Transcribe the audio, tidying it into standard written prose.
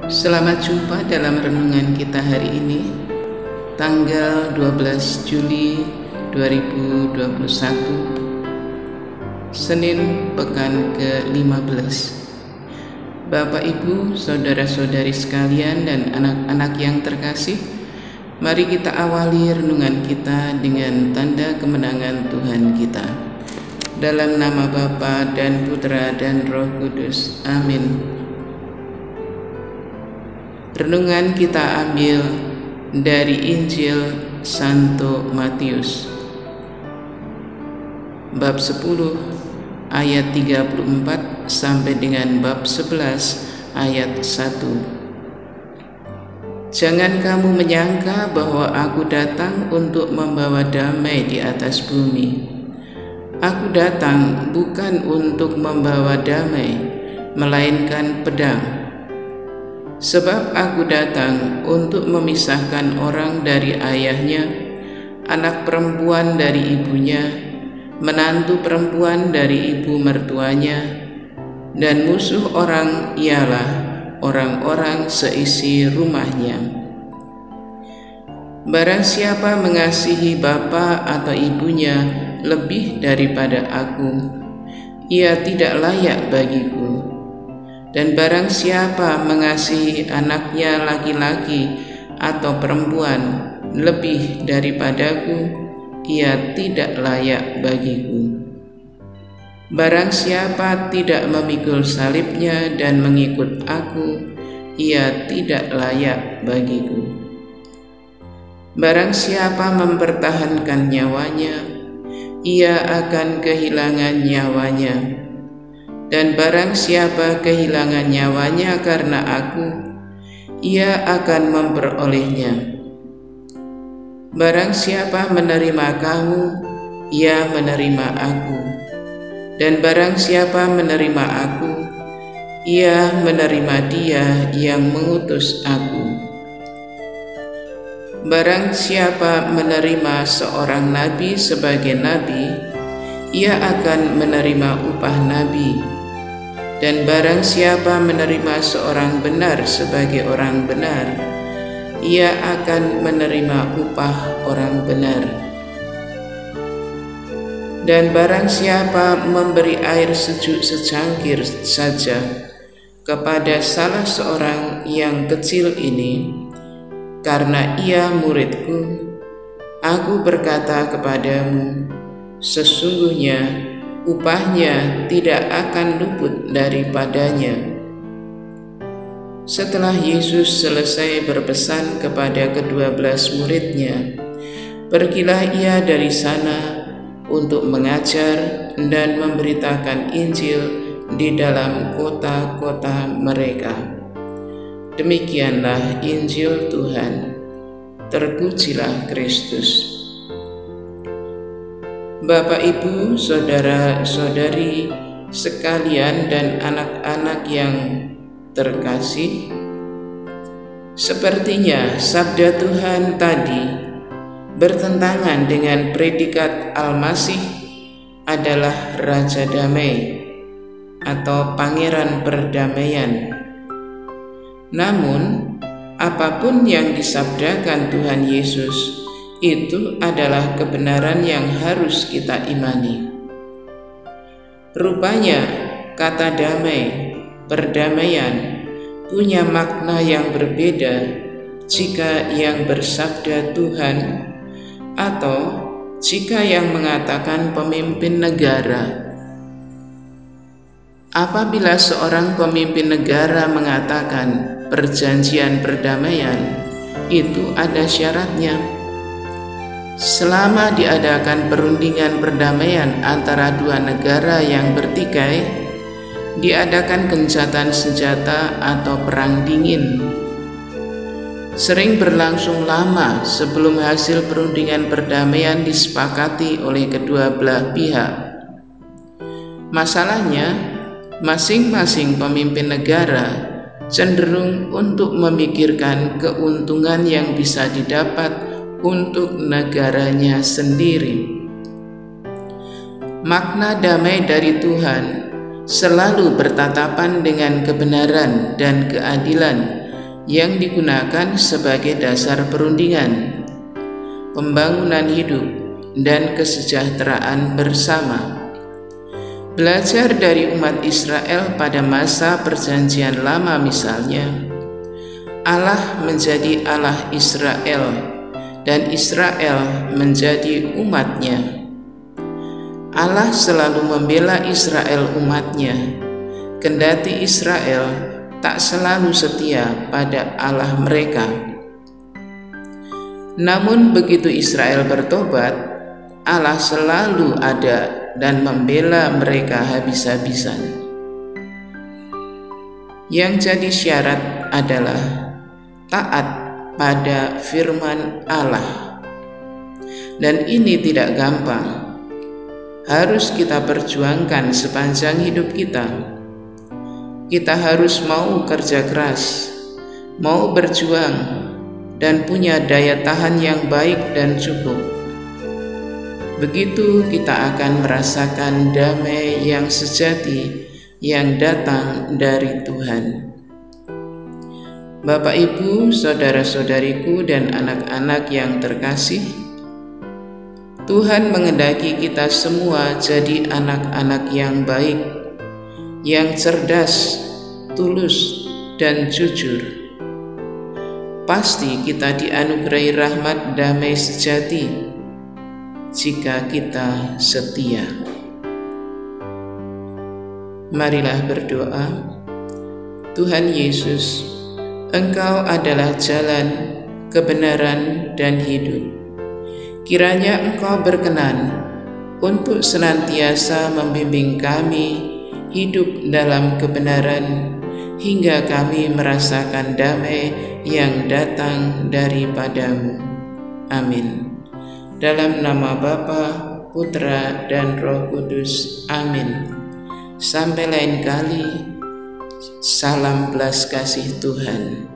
Selamat jumpa dalam renungan kita hari ini, tanggal 12 Juli 2021, Senin pekan ke-15. Bapak, Ibu, saudara-saudari sekalian dan anak-anak yang terkasih, mari kita awali renungan kita dengan tanda kemenangan Tuhan kita. Dalam nama Bapa dan Putra dan Roh Kudus. Amin. Renungan kita ambil dari Injil Santo Matius bab 10 ayat 34 sampai dengan bab 11 ayat 1. Jangan kamu menyangka bahwa aku datang untuk membawa damai di atas bumi. Aku datang bukan untuk membawa damai, melainkan pedang. Sebab aku datang untuk memisahkan orang dari ayahnya, anak perempuan dari ibunya, menantu perempuan dari ibu mertuanya, dan musuh orang ialah orang-orang seisi rumahnya. Barang siapa mengasihi bapa atau ibunya lebih daripada aku, ia tidak layak bagiku. Dan barang siapa mengasihi anaknya laki-laki atau perempuan lebih daripadaku, ia tidak layak bagiku. Barang siapa tidak memikul salibnya dan mengikut aku, ia tidak layak bagiku. Barang siapa mempertahankan nyawanya, ia akan kehilangan nyawanya. Dan barang siapa kehilangan nyawanya karena aku, ia akan memperolehnya. Barang siapa menerima kamu, ia menerima aku. Dan barang siapa menerima aku, ia menerima Dia yang mengutus aku. Barang siapa menerima seorang nabi sebagai nabi, ia akan menerima upah nabi. Dan barang siapa menerima seorang benar sebagai orang benar, ia akan menerima upah orang benar. Dan barang siapa memberi air sejuk secangkir saja kepada salah seorang yang kecil ini, karena ia muridku, aku berkata kepadamu, sesungguhnya upahnya tidak akan luput daripadanya. Setelah Yesus selesai berpesan kepada ke-12 muridnya, pergilah ia dari sana untuk mengajar dan memberitakan Injil di dalam kota-kota mereka. Demikianlah Injil Tuhan. Terpujilah Kristus. Bapak, Ibu, saudara-saudari sekalian dan anak-anak yang terkasih, sepertinya sabda Tuhan tadi bertentangan dengan predikat Al-Masih adalah Raja Damai atau Pangeran Perdamaian. Namun, apapun yang disabdakan Tuhan Yesus, itu adalah kebenaran yang harus kita imani. Rupanya, kata damai, perdamaian, punya makna yang berbeda jika yang bersabda Tuhan atau jika yang mengatakan pemimpin negara. Apabila seorang pemimpin negara mengatakan perjanjian perdamaian, itu ada syaratnya. Selama diadakan perundingan perdamaian antara dua negara yang bertikai, diadakan gencatan senjata atau perang dingin. Sering berlangsung lama sebelum hasil perundingan perdamaian disepakati oleh kedua belah pihak. Masalahnya, masing-masing pemimpin negara cenderung untuk memikirkan keuntungan yang bisa didapat untuk negaranya sendiri. Makna damai dari Tuhan selalu bertatapan dengan kebenaran dan keadilan yang digunakan sebagai dasar perundingan, pembangunan hidup, dan kesejahteraan bersama. Belajar dari umat Israel pada masa Perjanjian Lama misalnya, Allah menjadi Allah Israel dan Israel menjadi umatnya. Allah selalu membela Israel umatnya, kendati Israel tak selalu setia pada Allah mereka. Namun begitu Israel bertobat, Allah selalu ada dan membela mereka habis-habisan. Yang jadi syarat adalah taat pada firman Allah. Dan ini tidak gampang. Harus kita perjuangkan sepanjang hidup kita. Kita harus mau kerja keras, mau berjuang, dan punya daya tahan yang baik dan cukup. Begitu kita akan merasakan damai yang sejati yang datang dari Tuhan. Bapak, Ibu, saudara-saudariku, dan anak-anak yang terkasih, Tuhan menghendaki kita semua jadi anak-anak yang baik, yang cerdas, tulus, dan jujur. Pasti kita dianugerahi rahmat damai sejati jika kita setia. Marilah berdoa. Tuhan Yesus, Engkau adalah jalan, kebenaran, dan hidup. Kiranya Engkau berkenan untuk senantiasa membimbing kami hidup dalam kebenaran, hingga kami merasakan damai yang datang daripadamu. Amin. Dalam nama Bapa, Putra, dan Roh Kudus. Amin. Sampai lain kali. Salam belas kasih Tuhan.